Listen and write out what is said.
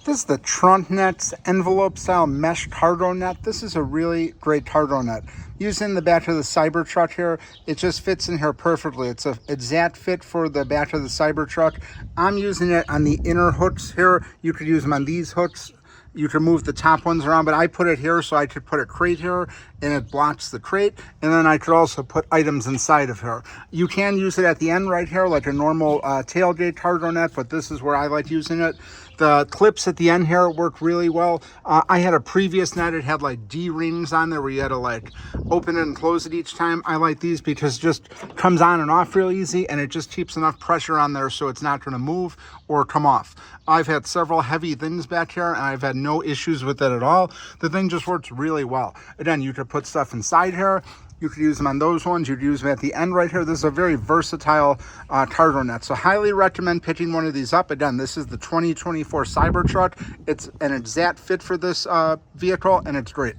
This is the TrunkNets envelope style mesh cargo net. This is a really great cargo net. Using the back of the Cybertruck here, it just fits in here perfectly. It's that fit for the back of the Cybertruck. I'm using it on the inner hooks here. You could use them on these hooks. You can move the top ones around, but I put it here so I could put a crate here and it blocks the crate. And then I could also put items inside of here. You can use it at the end right here like a normal tailgate cargo net, but this is where I like using it. The clips at the end here work really well. I had a previous net, it had like D-rings on there where you had to like open it and close it each time. I like these because it just comes on and off real easy and it just keeps enough pressure on there so it's not going to move or come off. I've had several heavy things back here and I've had no issues with it at all. The thing just works really well. Again, you could put stuff inside here. You could use them on those ones. You could use them at the end right here. This is a very versatile cargo net. So highly recommend picking one of these up. Again, this is the 2024 Cybertruck. It's an exact fit for this vehicle and it's great.